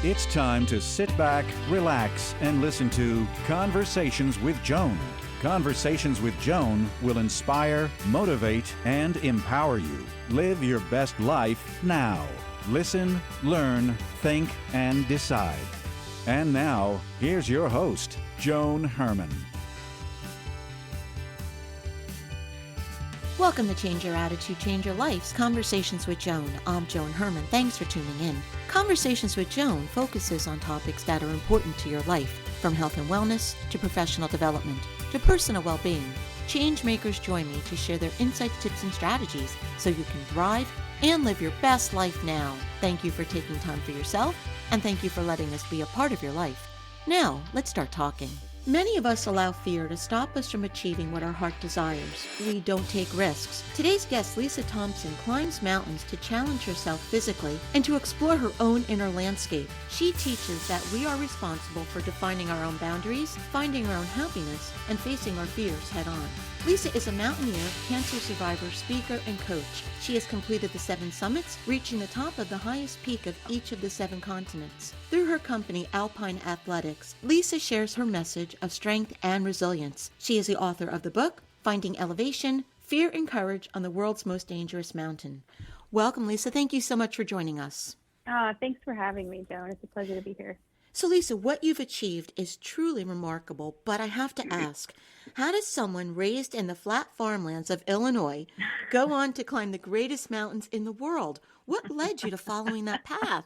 It's time to sit back, relax, and listen to Conversations with Joan. Conversations with Joan will inspire, motivate, and empower you. Live your best life now. Listen, learn, think, and decide. And now, here's your host, Joan Herman. Welcome to Change Your Attitude, Change Your Life's Conversations with Joan. I'm Joan Herman. Thanks for tuning in. Conversations with Joan focuses on topics that are important to your life, from health and wellness to professional development to personal well-being. Change makers join me to share their insights, tips, and strategies so you can thrive and live your best life now. Thank you for taking time for yourself, and thank you for letting us be a part of your life. Now, let's start talking. Many of us allow fear to stop us from achieving what our heart desires. We don't take risks. Today's guest, Lisa Thompson, climbs mountains to challenge herself physically and to explore her own inner landscape. She teaches that we are responsible for defining our own boundaries, finding our own happiness, and facing our fears head on. Lisa is a mountaineer, cancer survivor, speaker, and coach. She has completed the 7 summits, reaching the top of the highest peak of each of the 7 continents. Through her company, Alpine Athletics, Lisa shares her message of strength and resilience. She is the author of the book, Finding Elevation, Fear and Courage on the World's Most Dangerous Mountain. Welcome, Lisa. Thank you so much for joining us. Thanks for having me, Joan. It's a pleasure to be here. So, Lisa, what you've achieved is truly remarkable, but I have to ask, how does someone raised in the flat farmlands of Illinois go on to climb the greatest mountains in the world? What led you to following that path?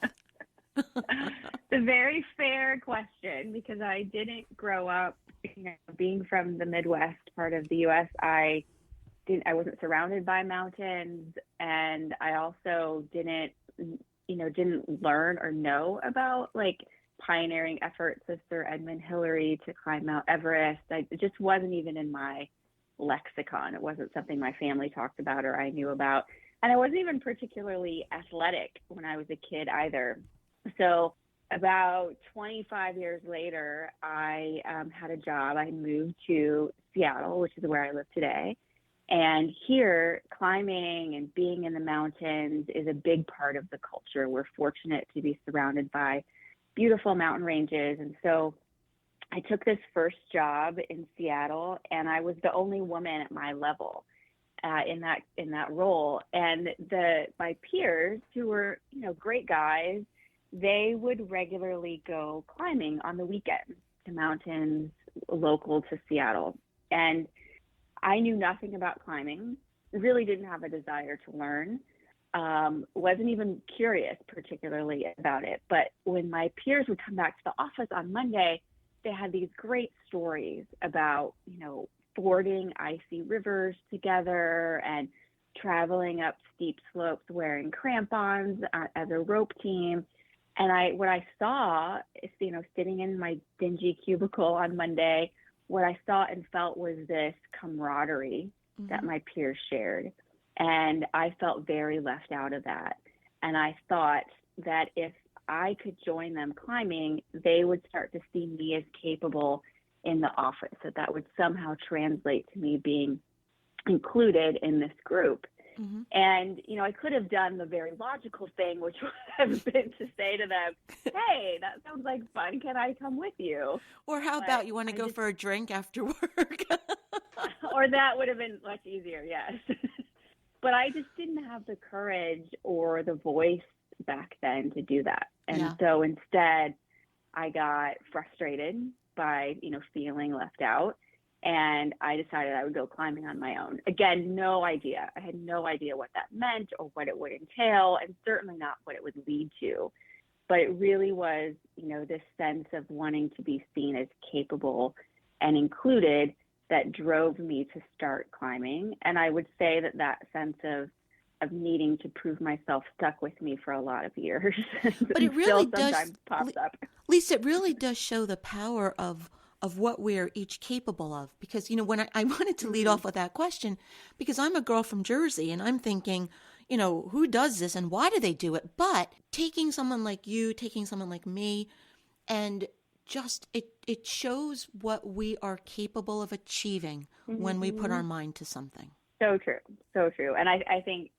It's a very fair question because I didn't grow up, being from the Midwest part of the U.S. I wasn't surrounded by mountains, and I also didn't learn or know about pioneering efforts of Sir Edmund Hillary to climb Mount Everest. It just wasn't even in my lexicon. It wasn't something my family talked about or I knew about. And I wasn't even particularly athletic when I was a kid either. So about 25 years later, I had a job. I moved to Seattle, which is where I live today. And here, climbing and being in the mountains is a big part of the culture. We're fortunate to be surrounded by beautiful mountain ranges. And so I took this first job in Seattle, and I was the only woman at my level in that role. And my peers, who were great guys, they would regularly go climbing on the weekends to mountains local to Seattle. And I knew nothing about climbing, really didn't have a desire to learn. Wasn't even curious particularly about it. But when my peers would come back to the office on Monday, they had these great stories about, fording icy rivers together and traveling up steep slopes wearing crampons as a rope team. And what I saw, sitting in my dingy cubicle on Monday, what I saw and felt was this camaraderie that my peers shared. And I felt very left out of that. And I thought that if I could join them climbing, they would start to see me as capable in the office, that would somehow translate to me being included in this group. Mm-hmm. And, I could have done the very logical thing, which would have been to say to them, hey, that sounds like fun. Can I come with you? Or how about you want to go for a drink after work? Or that would have been much easier, yes. But I just didn't have the courage or the voice back then to do that. And so instead, I got frustrated by, feeling left out. And I decided I would go climbing on my own. Again, no idea. I had no idea what that meant or what it would entail, and certainly not what it would lead to. But it really was, this sense of wanting to be seen as capable and included that drove me to start climbing. And I would say that sense of needing to prove myself stuck with me for a lot of years. But it really does, sometimes pops up. Lisa, it really does show the power of what we're each capable of. Because, when I wanted to lead off with that question, because I'm a girl from Jersey and I'm thinking, who does this and why do they do it? But taking someone like you, taking someone like me, and just it shows what we are capable of achieving when we put our mind to something. So true. And I think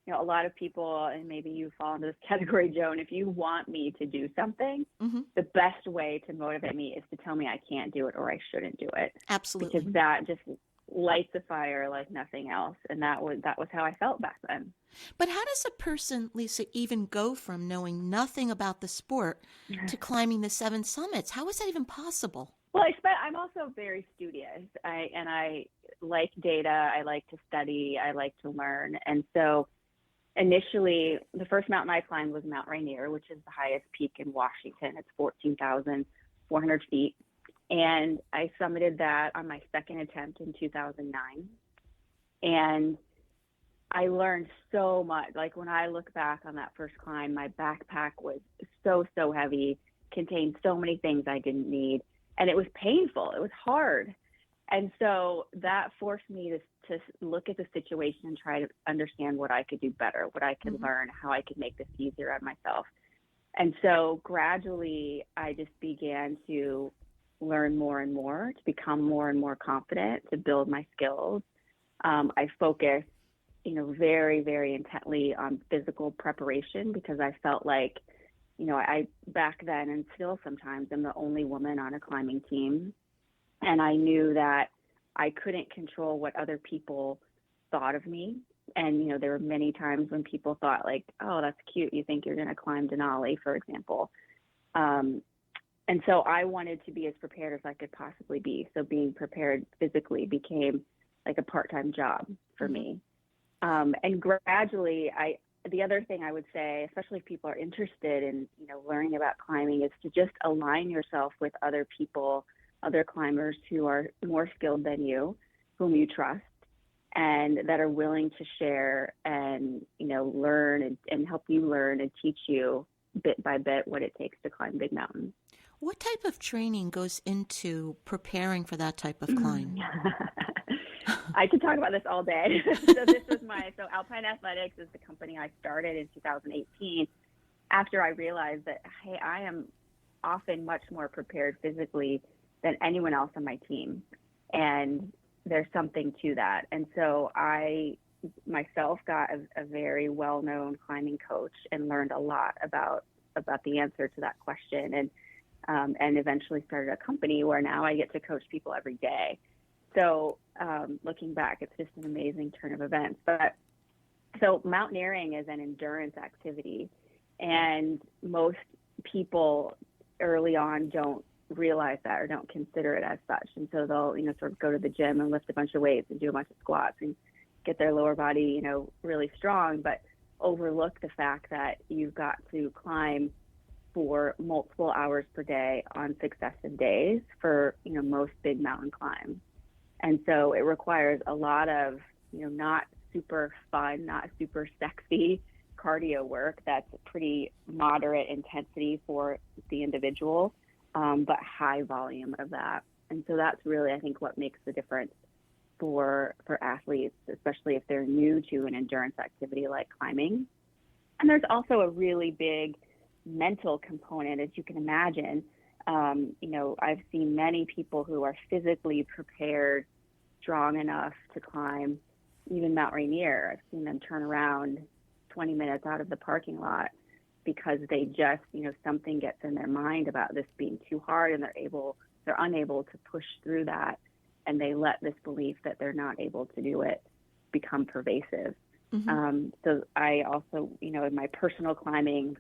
a lot of people, and maybe you fall into this category, Joan, if you want me to do something, the best way to motivate me is to tell me I can't do it or I shouldn't do it. Absolutely. Because that just lights a fire like nothing else. And that was how I felt back then. But how does a person, Lisa, even go from knowing nothing about the sport to climbing the 7 summits? How is that even possible? Well, I'm also very studious. I like data. I like to study. I like to learn. And so initially, the first mountain I climbed was Mount Rainier, which is the highest peak in Washington. It's 14,400 feet. And I summited that on my second attempt in 2009. And I learned so much. Like when I look back on that first climb, my backpack was so heavy, contained so many things I didn't need. And it was painful. It was hard. And so that forced me to look at the situation and try to understand what I could do better, what I could learn, how I could make this easier on myself. And so gradually I just began to learn more and more, to become more and more confident, to build my skills. I focused, very, very intently on physical preparation because I felt like, I back then and still sometimes am the only woman on a climbing team. And I knew that I couldn't control what other people thought of me. And, there were many times when people thought like, oh, that's cute. You think you're going to climb Denali, for example. And so I wanted to be as prepared as I could possibly be. So being prepared physically became like a part-time job for me. And gradually, the other thing I would say, especially if people are interested in, learning about climbing, is to just align yourself with other people, other climbers who are more skilled than you, whom you trust, and that are willing to share and, learn and help you learn and teach you bit by bit what it takes to climb big mountains. What type of training goes into preparing for that type of climb? I could talk about this all day. So Alpine Athletics is the company I started in 2018 after I realized that, hey, I am often much more prepared physically than anyone else on my team. And there's something to that. And so I myself got a very well-known climbing coach and learned a lot about the answer to that question. And eventually started a company where now I get to coach people every day. So looking back, it's just an amazing turn of events. But so mountaineering is an endurance activity, and most people early on don't realize that or don't consider it as such. And so they'll, sort of go to the gym and lift a bunch of weights and do a bunch of squats and get their lower body, really strong, but overlook the fact that you've got to climb for multiple hours per day on successive days for, most big mountain climbs. And so it requires a lot of, not super fun, not super sexy cardio work that's pretty moderate intensity for the individual, but high volume of that. And so that's really, I think, what makes the difference for athletes, especially if they're new to an endurance activity like climbing. And there's also a really big mental component, as you can imagine. I've seen many people who are physically prepared, strong enough to climb even Mount Rainier. I've seen them turn around 20 minutes out of the parking lot because they just, something gets in their mind about this being too hard, and they're unable to push through that, and they let this belief that they're not able to do it become pervasive. So I also, in my personal climbing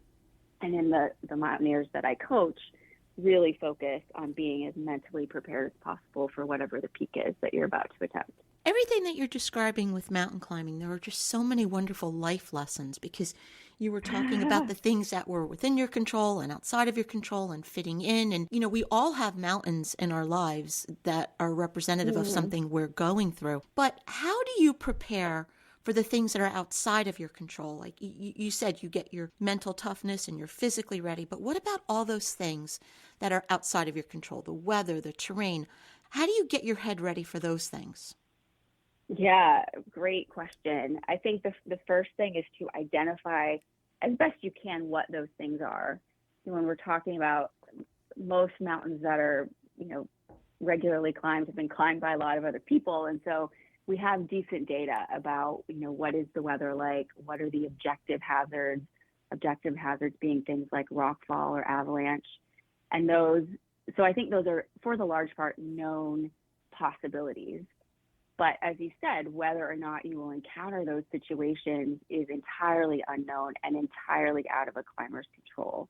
and in the mountaineers that I coach, really focus on being as mentally prepared as possible for whatever the peak is that you're about to attempt. Everything that you're describing with mountain climbing, there are just so many wonderful life lessons, because you were talking about the things that were within your control and outside of your control and fitting in. And, we all have mountains in our lives that are representative of something we're going through. But how do you prepare for the things that are outside of your control? Like you said, you get your mental toughness and you're physically ready. But what about all those things that are outside of your control? The weather, the terrain. How do you get your head ready for those things? Yeah, great question. I think the first thing is to identify as best you can what those things are. When we're talking about most mountains that are, regularly climbed have been climbed by a lot of other people. And so we have decent data about, what is the weather like? What are the objective hazards? Objective hazards being things like rockfall or avalanche. And so I think those are, for the large part, known possibilities. But as you said, whether or not you will encounter those situations is entirely unknown and entirely out of a climber's control.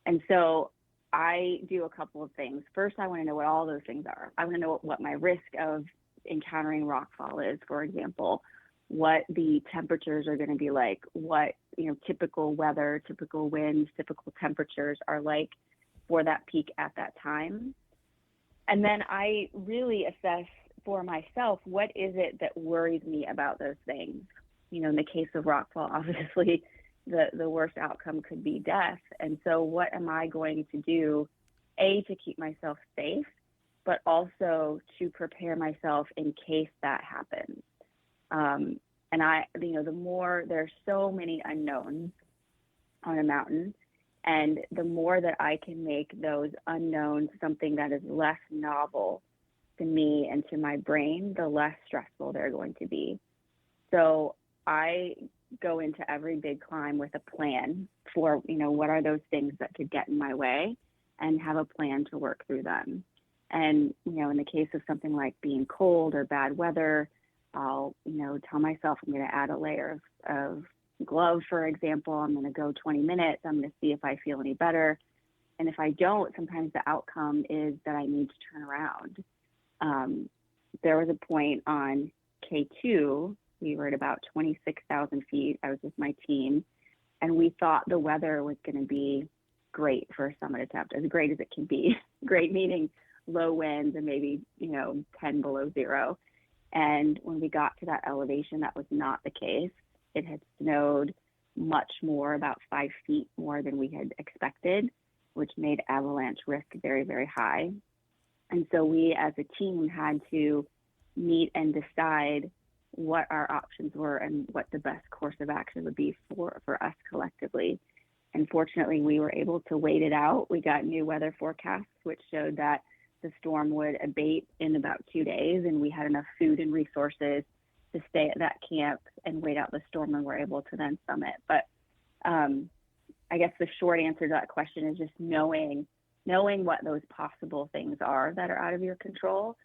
And so I do a couple of things. First, I want to know what all those things are. I want to know what my risk of encountering rockfall is, for example, what the temperatures are going to be like, what, typical weather, typical winds, typical temperatures are like for that peak at that time. And then I really assess for myself, what is it that worries me about those things? In the case of rockfall, obviously, the worst outcome could be death. And so what am I going to do, A, to keep myself safe, but also to prepare myself in case that happens? And the more, there's so many unknowns on a mountain, and the more that I can make those unknowns something that is less novel to me and to my brain, the less stressful they're going to be. So I go into every big climb with a plan for, what are those things that could get in my way, and have a plan to work through them. And, in the case of something like being cold or bad weather, I'll, tell myself I'm going to add a layer of glove, for example. I'm going to go 20 minutes. I'm going to see if I feel any better. And if I don't, sometimes the outcome is that I need to turn around. There was a point on K2, we were at about 26,000 feet. I was with my team, and we thought the weather was going to be great for a summit attempt, as great as it can be. Great meaning low winds and maybe, 10 below zero. And when we got to that elevation, that was not the case. It had snowed much more, about 5 feet more than we had expected, which made avalanche risk very, very high. And so we as a team had to meet and decide what our options were and what the best course of action would be for us collectively. And fortunately, we were able to wait it out. We got new weather forecasts, which showed that the storm would abate in about 2 days, and we had enough food and resources to stay at that camp and wait out the storm, and were able to then summit. But I guess the short answer to that question is just knowing what those possible things are that are out of your control,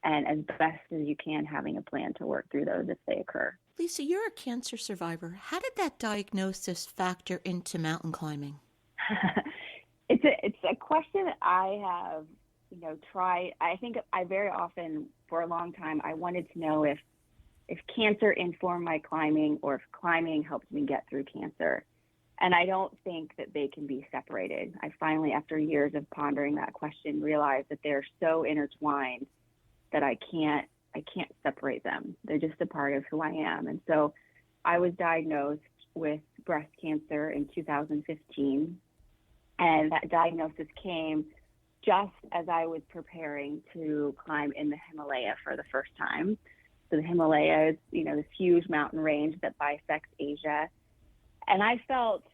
and as best as you can, having a plan to work through those if they occur. Lisa, you're a cancer survivor. How did that diagnosis factor into mountain climbing? It's a question that I have, tried. I think I very often, for a long time, I wanted to know if cancer informed my climbing, or if climbing helped me get through cancer. And I don't think that they can be separated. I finally, after years of pondering that question, realized that they're so intertwined that I can't separate them. They're just a part of who I am. And so I was diagnosed with breast cancer in 2015. And that diagnosis came just as I was preparing to climb in the Himalaya for the first time. So the Himalaya is, this huge mountain range that bisects Asia. And I felt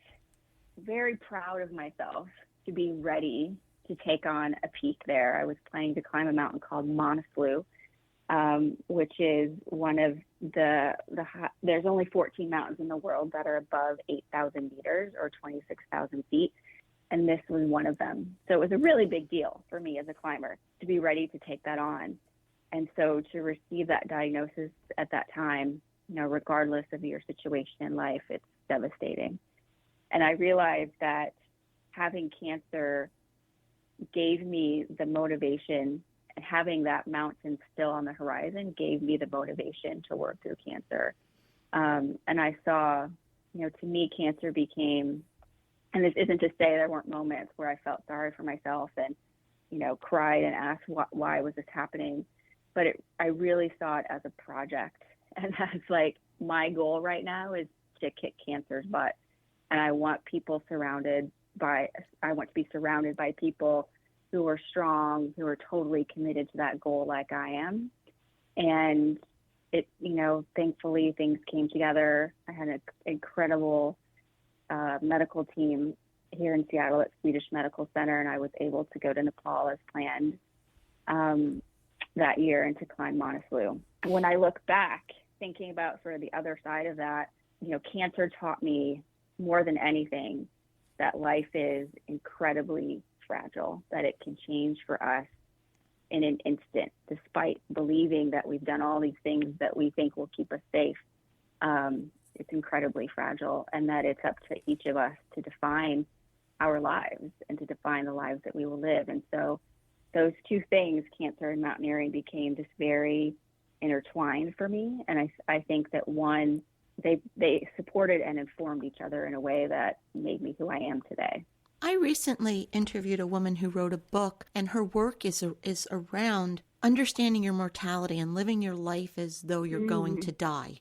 very proud of myself to be ready to take on a peak there. I was planning to climb a mountain called Manaslu, which is one of there's only 14 mountains in the world that are above 8,000 meters or 26,000 feet. And this was one of them. So it was a really big deal for me as a climber to be ready to take that on. And so to receive that diagnosis at that time, regardless of your situation in life, it's devastating. And I realized that having cancer gave me the motivation, and having that mountain still on the horizon gave me the motivation to work through cancer. And I saw, to me, cancer became, and this isn't to say there weren't moments where I felt sorry for myself and, cried and asked why was this happening. But I really saw it as a project. And that's like, my goal right now is to kick cancer's butt. And I want to be surrounded by people who are strong, who are totally committed to that goal like I am. And it, thankfully things came together. I had an incredible medical team here in Seattle at Swedish Medical Center, and I was able to go to Nepal as planned that year and to climb Manaslu. when I look back, thinking about sort of the other side of that, cancer taught me more than anything that life is incredibly fragile, that it can change for us in an instant, despite believing that we've done all these things that we think will keep us safe. It's incredibly fragile, and that it's up to each of us to define our lives and to define the lives that we will live. And so those two things, cancer and mountaineering, became just very intertwined for me. And I think that one, they supported and informed each other in a way that made me who I am today. I recently interviewed a woman who wrote a book, and her work is around understanding your mortality and living your life as though you're going to die.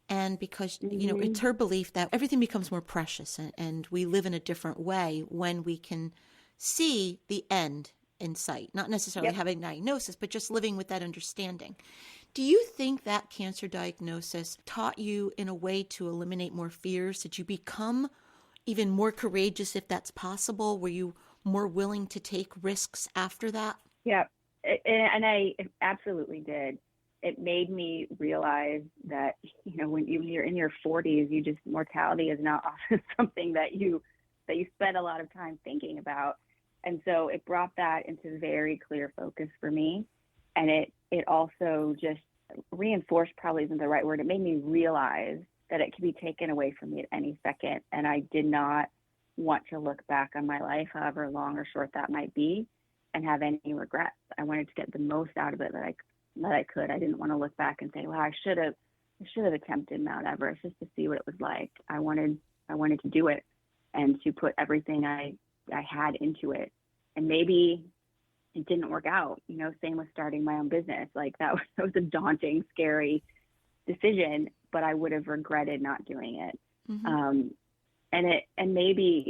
And because, it's her belief that everything becomes more precious and we live in a different way when we can see the end in sight, not necessarily having a diagnosis, but just living with that understanding. Do you think that cancer diagnosis taught you in a way to eliminate more fears? Did you become even more courageous, if that's possible? Were you more willing to take risks after that? Yeah, and I absolutely did. It made me realize that, when you're in your 40s, mortality is not often something that you spend a lot of time thinking about. And so it brought that into very clear focus for me. And it also just reinforced, probably isn't the right word. It made me realize that it could be taken away from me at any second. And I did not want to look back on my life, however long or short that might be, and have any regrets. I wanted to get the most out of it that I could. I didn't want to look back and say, well, I should have attempted Mount Everest just to see what it was like. I wanted to do it and to put everything I had into it. And maybe it didn't work out, same with starting my own business. Like that was a daunting, scary decision, but I would have regretted not doing it. Mm-hmm. And maybe,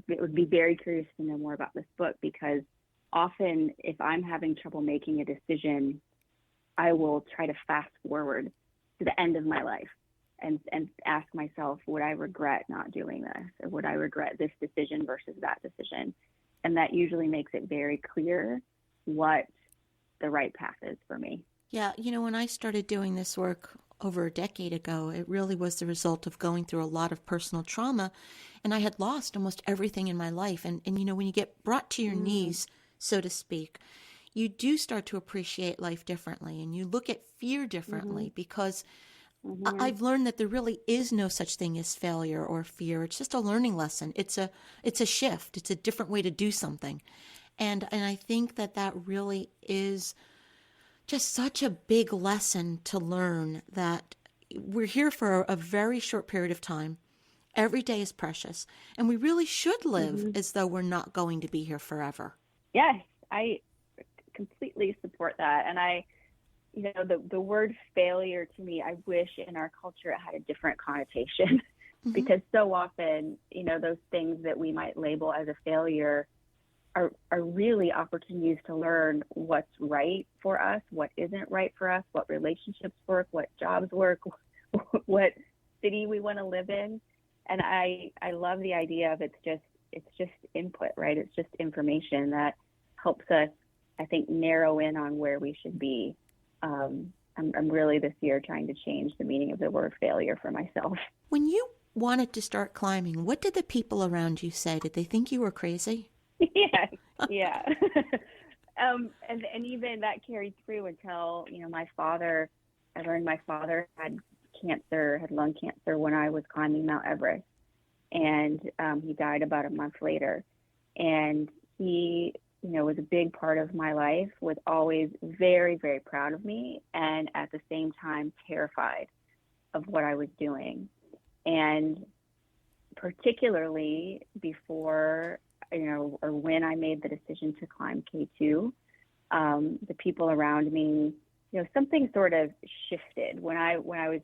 it would be very curious to know more about this book, because often if I'm having trouble making a decision, I will try to fast forward to the end of my life and ask myself, would I regret not doing this? Or would I regret this decision versus that decision? And that usually makes it very clear what the right path is for me. Yeah, when I started doing this work over a decade ago, it really was the result of going through a lot of personal trauma, and I had lost almost everything in my life. And when you get brought to your knees, so to speak, you do start to appreciate life differently, and you look at fear differently, because I've learned that there really is no such thing as failure or fear. It's just a learning lesson. It's a shift. It's a different way to do something. And I think that really is just such a big lesson to learn, that we're here for a very short period of time. Every day is precious, and we really should live as though we're not going to be here forever. Yes, I completely support that. And the word failure, to me, I wish in our culture it had a different connotation, because so often, those things that we might label as a failure are really opportunities to learn what's right for us, what isn't right for us, what relationships work, what jobs work, what city we want to live in. And I love the idea of it's just input, right? It's just information that helps us, I think, narrow in on where we should be. I'm really this year trying to change the meaning of the word failure for myself. When you wanted to start climbing, what did the people around you say? Did they think you were crazy? Yeah. And even that carried through until, I learned my father had lung cancer when I was climbing Mount Everest. And he died about a month later. And he, was a big part of my life, was always very, very proud of me, and at the same time terrified of what I was doing. And particularly before, or when I made the decision to climb K2, the people around me, something sort of shifted. When I was,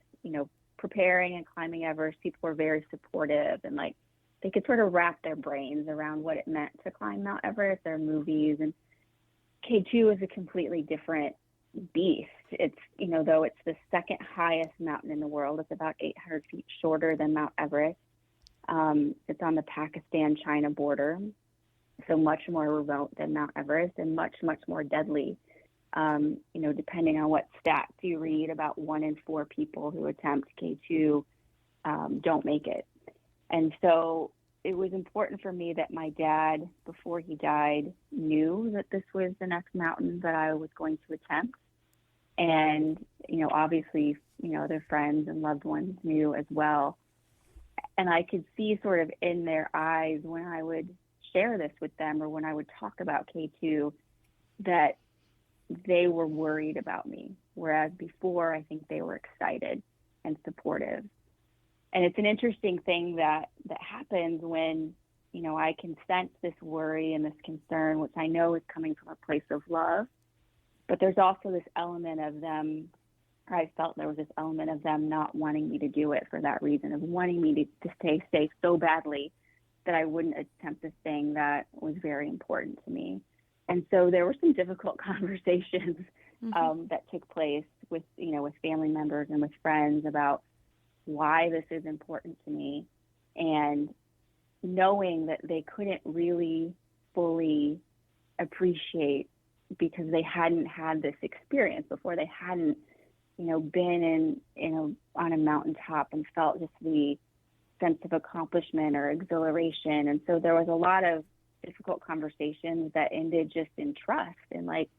preparing and climbing Everest, people were very supportive, and they could sort of wrap their brains around what it meant to climb Mount Everest. There are movies, and K2 is a completely different beast. It's, though it's the second highest mountain in the world, it's about 800 feet shorter than Mount Everest. It's on the Pakistan-China border, so much more remote than Mount Everest, and much, much more deadly. Depending on what stats you read, about 1 in 4 people who attempt K2 don't make it. And so it was important for me that my dad, before he died, knew that this was the next mountain that I was going to attempt. And, obviously, their friends and loved ones knew as well. And I could see sort of in their eyes when I would share this with them or when I would talk about K2 that they were worried about me. Whereas before, I think they were excited and supportive. And it's an interesting thing that happens when, I can sense this worry and this concern, which I know is coming from a place of love. But there's also this element of them, or I felt there was this element of them not wanting me to do it for that reason, of wanting me to stay safe so badly that I wouldn't attempt this thing that was very important to me. And so there were some difficult conversations that took place with family members and with friends about why this is important to me, and knowing that they couldn't really fully appreciate because they hadn't had this experience before. They hadn't, been on a mountaintop and felt just the sense of accomplishment or exhilaration. And so there was a lot of difficult conversations that ended just in trust and like,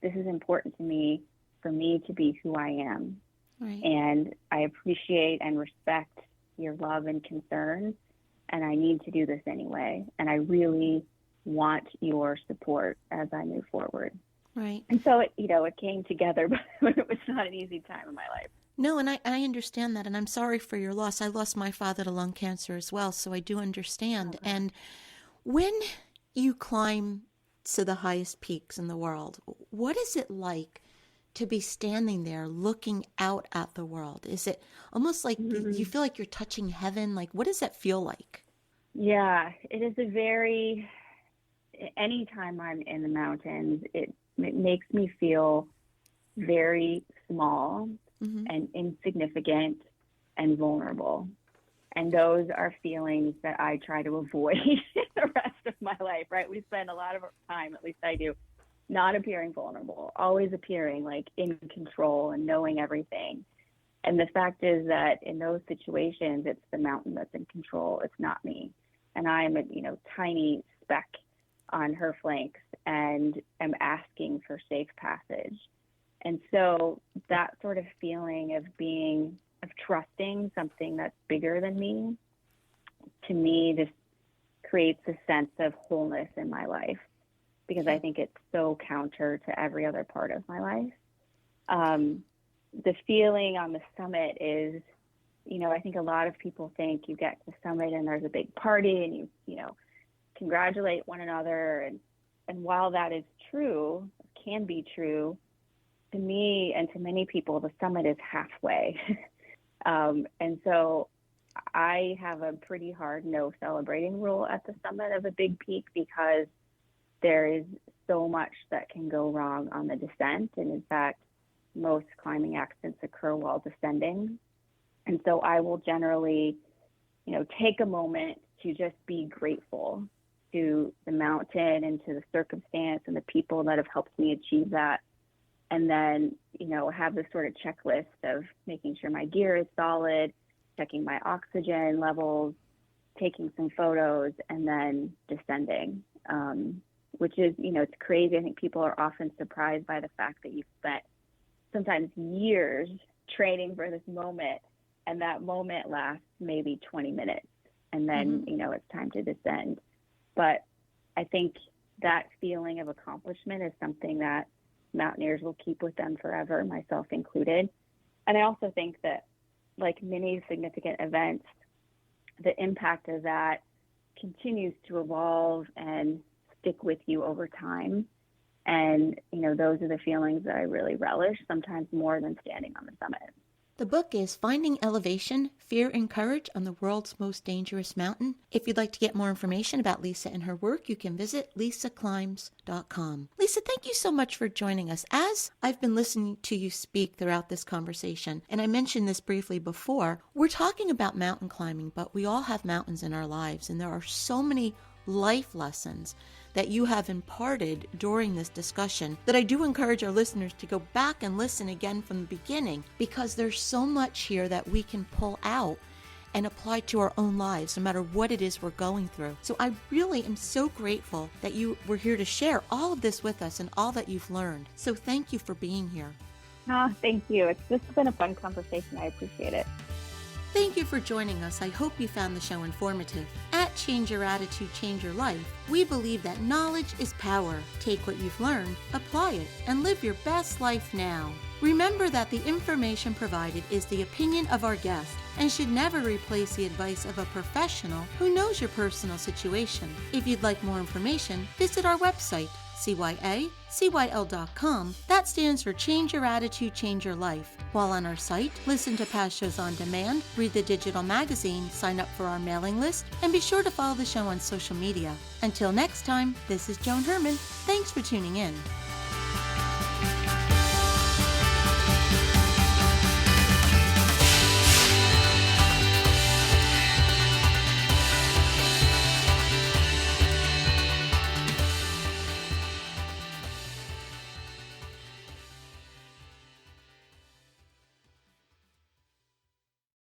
this is important to me for me to be who I am. Right. And I appreciate and respect your love and concern, and I need to do this anyway. And I really want your support as I move forward. Right. And so it came together, but it was not an easy time in my life. No, and I understand that, and I'm sorry for your loss. I lost my father to lung cancer as well, so I do understand. Okay. And when you climb to the highest peaks in the world, what is it like to be standing there looking out at the world? Is it almost like you feel like you're touching heaven? Like, what does that feel like? Yeah, it is anytime I'm in the mountains, it makes me feel very small and insignificant and vulnerable. And those are feelings that I try to avoid the rest of my life, right? We spend a lot of time, at least I do, not appearing vulnerable, always appearing like in control and knowing everything. And the fact is that in those situations, it's the mountain that's in control. It's not me. And I am a, tiny speck on her flanks and am asking for safe passage. And so that sort of feeling of trusting something that's bigger than me, to me, this creates a sense of wholeness in my life, because I think it's so counter to every other part of my life. The feeling on the summit is, I think a lot of people think you get to the summit and there's a big party and you congratulate one another. And while that is true, can be true, to me and to many people, the summit is halfway. And so I have a pretty hard no celebrating rule at the summit of a big peak, because there is so much that can go wrong on the descent. And in fact, most climbing accidents occur while descending. And so I will generally, take a moment to just be grateful to the mountain and to the circumstance and the people that have helped me achieve that. And then, have this sort of checklist of making sure my gear is solid, checking my oxygen levels, taking some photos, and then descending, which is, it's crazy. I think people are often surprised by the fact that you've spent sometimes years training for this moment, and that moment lasts maybe 20 minutes, and then, it's time to descend. But I think that feeling of accomplishment is something that mountaineers will keep with them forever, myself included. And I also think that, like many significant events, the impact of that continues to evolve and stick with you over time. And, those are the feelings that I really relish, sometimes more than standing on the summit. The book is Finding Elevation, Fear and Courage on the World's Most Dangerous Mountain. If you'd like to get more information about Lisa and her work, you can visit lisaclimbs.com. Lisa, thank you so much for joining us. As I've been listening to you speak throughout this conversation, and I mentioned this briefly before, we're talking about mountain climbing, but we all have mountains in our lives, and there are so many life lessons that you have imparted during this discussion that I do encourage our listeners to go back and listen again from the beginning, because there's so much here that we can pull out and apply to our own lives, no matter what it is we're going through. So I really am so grateful that you were here to share all of this with us and all that you've learned. So thank you for being here. Thank you. It's just been a fun conversation. I appreciate it. Thank you for joining us. I hope you found the show informative. At Change Your Attitude, Change Your Life, we believe that knowledge is power. Take what you've learned, apply it, and live your best life now. Remember that the information provided is the opinion of our guest and should never replace the advice of a professional who knows your personal situation. If you'd like more information, visit our website, cyacyl.com. That stands for Change Your Attitude, Change Your Life. While on our site, listen to past shows on demand, read the digital magazine, sign up for our mailing list, and be sure to follow the show on social media. Until next time, this is Joan Herman. Thanks for tuning in.